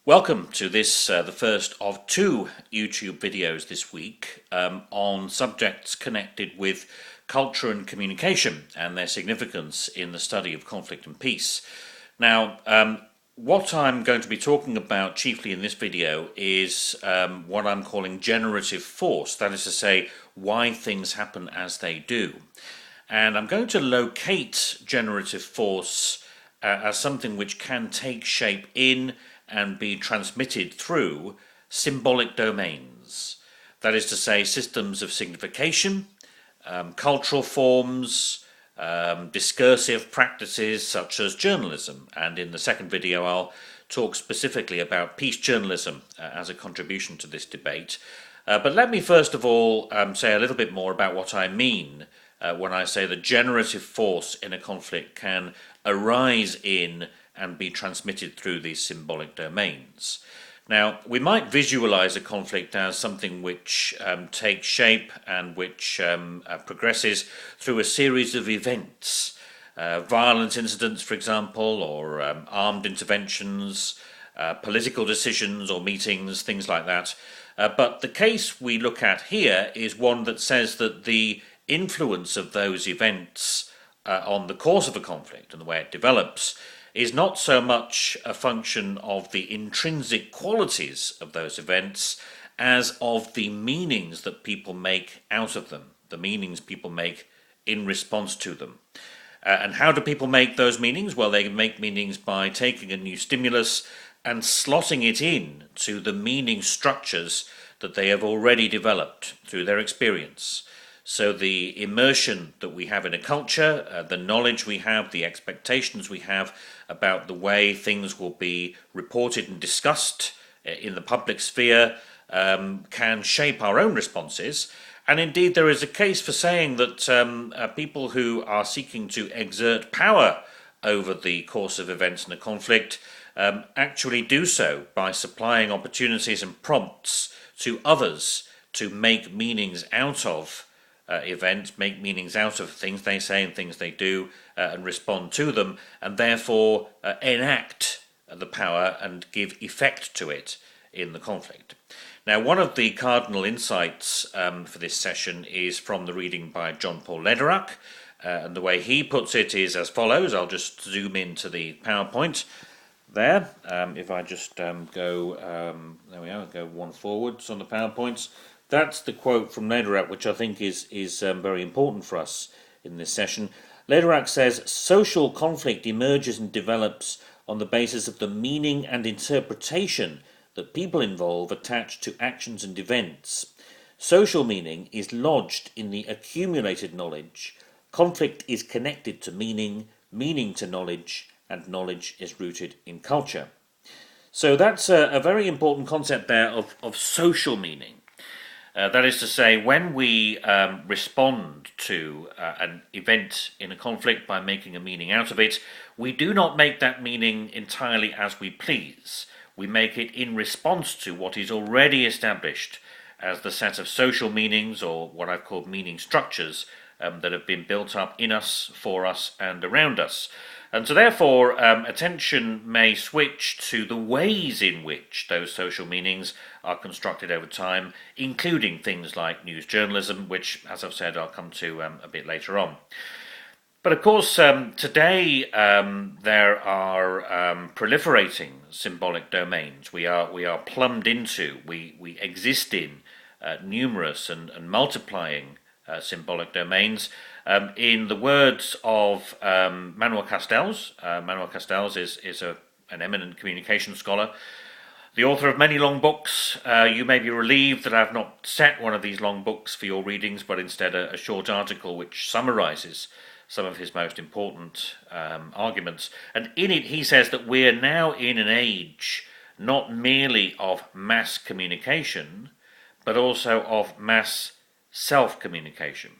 Welcome to this, the first of two YouTube videos this week on subjects connected with culture and communication and their significance in the study of conflict and peace. Now, what I'm going to be talking about chiefly in this video is what I'm calling generative force, that is to say, why things happen as they do. And I'm going to locate generative force as something which can take shape in and be transmitted through symbolic domains. That is to say, systems of signification, cultural forms, discursive practices such as journalism. And in the second video, I'll talk specifically about peace journalism as a contribution to this debate. But let me first of all say a little bit more about what I mean when I say the generative force in a conflict can arise in and be transmitted through these symbolic domains. Now, we might visualize a conflict as something which takes shape and which progresses through a series of events. Violent incidents, for example, or armed interventions, political decisions or meetings, things like that. But the case we look at here is one that says that the influence of those events on the course of a conflict and the way it develops is not so much a function of the intrinsic qualities of those events as of the meanings that people make out of them, the meanings people make in response to them. And how do people make those meanings? Well, they make meanings by taking a new stimulus and slotting it in to the meaning structures that they have already developed through their experience. So the immersion that we have in a culture, the knowledge we have, the expectations we have about the way things will be reported and discussed in the public sphere can shape our own responses. And indeed, there is a case for saying that people who are seeking to exert power over the course of events in a conflict actually do so by supplying opportunities and prompts to others to make meanings out of events, make meanings out of things they say and things they do, and respond to them, and therefore enact the power and give effect to it in the conflict. Now, one of the cardinal insights for this session is from the reading by John Paul Lederach, and the way he puts it is as follows. I'll just zoom into the PowerPoint there. If I just go, there we are, go one forwards on the PowerPoints. That's the quote from Lederach, which I think is very important for us in this session. Lederach says, social conflict emerges and develops on the basis of the meaning and interpretation that people involved attach to actions and events. Social meaning is lodged in the accumulated knowledge. Conflict is connected to meaning, meaning to knowledge, and knowledge is rooted in culture. So that's a very important concept there of social meaning. That is to say, when we respond to an event in a conflict by making a meaning out of it, we do not make that meaning entirely as we please. We make it in response to what is already established as the set of social meanings, or what I've called meaning structures, that have been built up in us, for us, and around us. And so therefore, attention may switch to the ways in which those social meanings are constructed over time, including things like news journalism, which, as I've said, I'll come to a bit later on. But of course, today there are proliferating symbolic domains. We are plumbed into, we exist in numerous and multiplying symbolic domains. In the words of Manuel Castells is an eminent communication scholar, the author of many long books. You may be relieved that I've not set one of these long books for your readings, but instead a short article which summarizes some of his most important arguments. And in it he says that we're now in an age not merely of mass communication, but also of mass self-communication.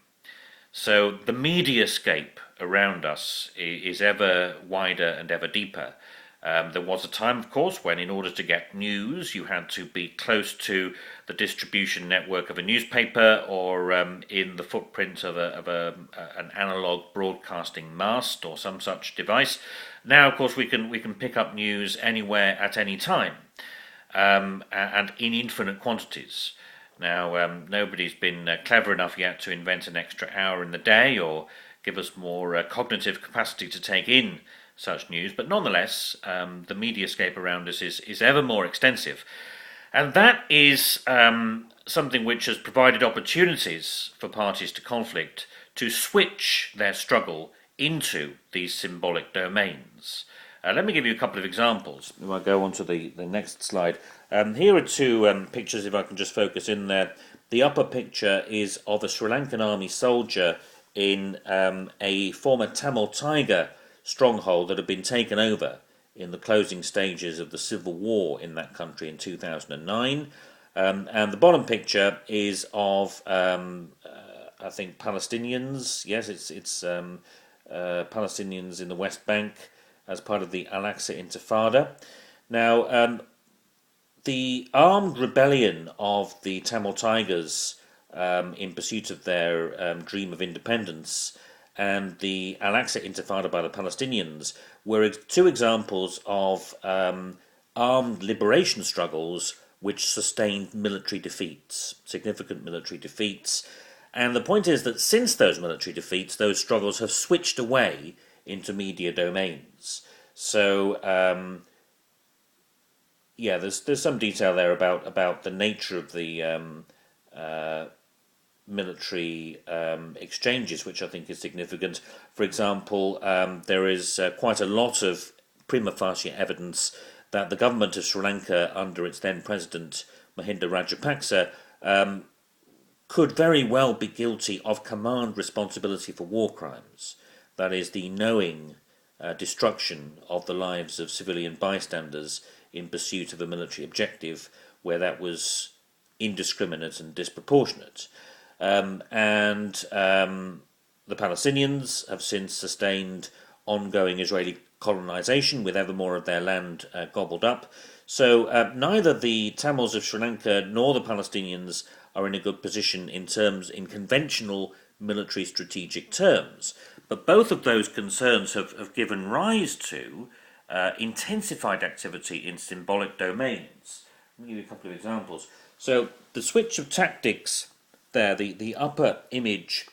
So the mediascape around us is ever wider and ever deeper. There was a time, of course, when in order to get news, you had to be close to the distribution network of a newspaper or in the footprint of an analog broadcasting mast or some such device. Now, of course, we can pick up news anywhere at any time. and in infinite quantities. Now, nobody's been clever enough yet to invent an extra hour in the day or give us more cognitive capacity to take in such news, but nonetheless, the mediascape around us is ever more extensive. And that is something which has provided opportunities for parties to conflict to switch their struggle into these symbolic domains. Let me give you a couple of examples. I'll go on to the next slide. Here are two pictures, if I can just focus in there. The upper picture is of a Sri Lankan army soldier in a former Tamil Tiger stronghold that had been taken over in the closing stages of the civil war in that country in 2009. And the bottom picture is of, I think, Palestinians. Yes, it's Palestinians in the West Bank as part of the Al-Aqsa Intifada. Now, the armed rebellion of the Tamil Tigers in pursuit of their dream of independence and the Al-Aqsa Intifada by the Palestinians were two examples of armed liberation struggles which sustained military defeats, significant military defeats. And the point is that since those military defeats, those struggles have switched away into media domains. So, there's some detail there about the nature of the military exchanges, which I think is significant. For example, there is quite a lot of prima facie evidence that the government of Sri Lanka, under its then president Mahinda Rajapaksa, could very well be guilty of command responsibility for war crimes. That is, the knowing destruction of the lives of civilian bystanders in pursuit of a military objective where that was indiscriminate and disproportionate. The Palestinians have since sustained ongoing Israeli colonization with ever more of their land gobbled up. So neither the Tamils of Sri Lanka nor the Palestinians are in a good position in conventional military strategic terms. But both of those concerns have given rise to intensified activity in symbolic domains. I'll give you a couple of examples. So the switch of tactics there, the upper image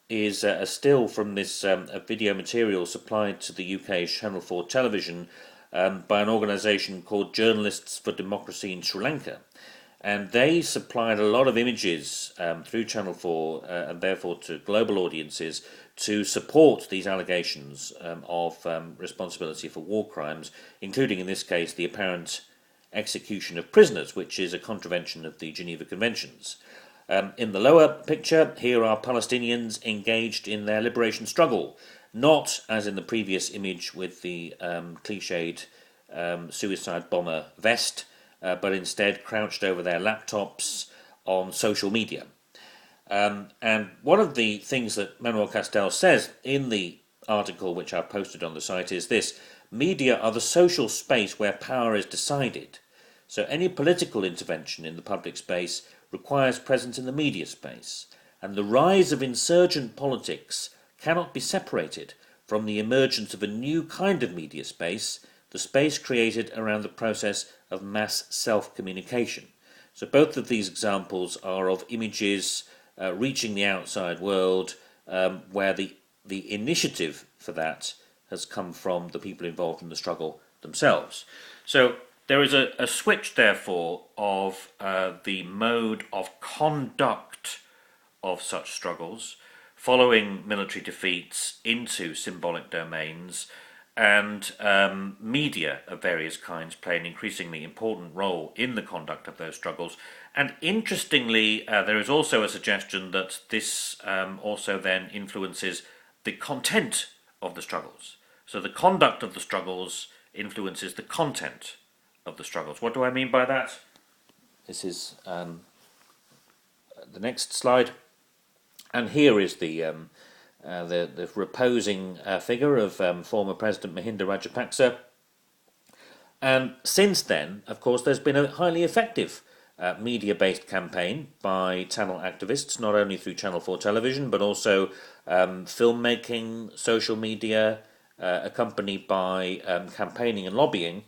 is a still from this video material supplied to the UK's Channel 4 television by an organisation called Journalists for Democracy in Sri Lanka. And they supplied a lot of images through Channel 4 and therefore to global audiences to support these allegations of responsibility for war crimes, including in this case the apparent execution of prisoners, which is a contravention of the Geneva Conventions. In the lower picture, here are Palestinians engaged in their liberation struggle, not as in the previous image with the cliched suicide bomber vest, but instead crouched over their laptops on social media. And one of the things that Manuel Castells says in the article which I've posted on the site is this: media are the social space where power is decided. So any political intervention in the public space requires presence in the media space, and the rise of insurgent politics cannot be separated from the emergence of a new kind of media space, the space created around the process of mass self-communication. So both of these examples are of images reaching the outside world, where the initiative for that has come from the people involved in the struggle themselves. So there is a switch, therefore, of the mode of conduct of such struggles following military defeats into symbolic domains, and media of various kinds play an increasingly important role in the conduct of those struggles. And interestingly, there is also a suggestion that this also then influences the content of the struggles. So the conduct of the struggles influences the content of the struggles. What do I mean by that? This is the next slide, and here is the reposing figure of former President Mahinda Rajapaksa. And since then, of course, there's been a highly effective media-based campaign by Tamil activists, not only through Channel 4 television, but also filmmaking, social media, accompanied by campaigning and lobbying.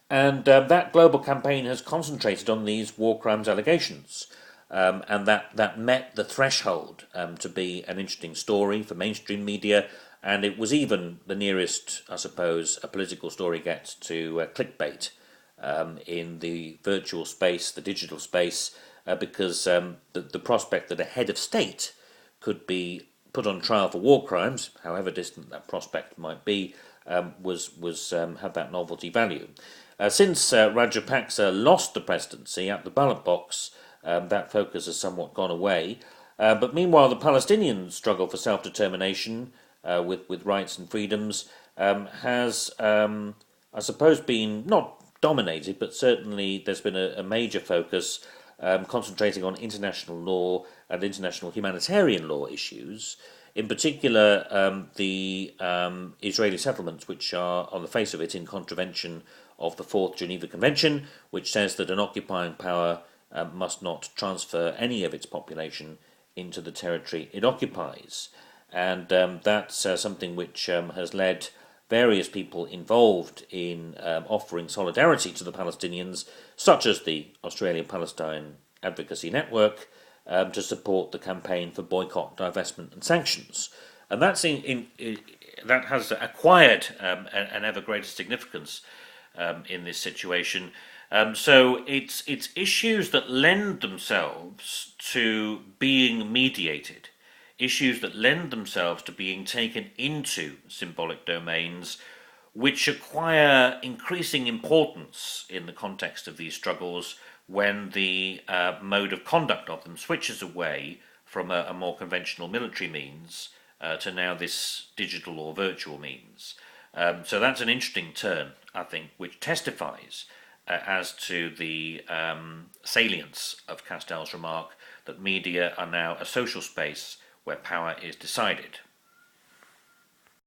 And that global campaign has concentrated on these war crimes allegations. And that met the threshold to be an interesting story for mainstream media. And it was even the nearest, I suppose, a political story gets to clickbait in the virtual space, the digital space, because the prospect that a head of state could be put on trial for war crimes, however distant that prospect might be, was had that novelty value. Since Rajapaksa lost the presidency at the ballot box, that focus has somewhat gone away. But meanwhile, the Palestinian struggle for self-determination with rights and freedoms has, I suppose, been not dominated, but certainly there's been a major focus concentrating on international law and international humanitarian law issues. In particular, the Israeli settlements, which are, on the face of it, in contravention of the Fourth Geneva Convention, which says that an occupying power must not transfer any of its population into the territory it occupies. And that's something which has led various people involved in offering solidarity to the Palestinians, such as the Australia-Palestine Advocacy Network, to support the campaign for boycott, divestment and sanctions. And that's that has acquired an ever greater significance in this situation. So it's issues that lend themselves to being mediated, issues that lend themselves to being taken into symbolic domains, which acquire increasing importance in the context of these struggles when the mode of conduct of them switches away from a more conventional military means to now this digital or virtual means. So that's an interesting turn, I think, which testifies as to the salience of Castell's remark that media are now a social space where power is decided.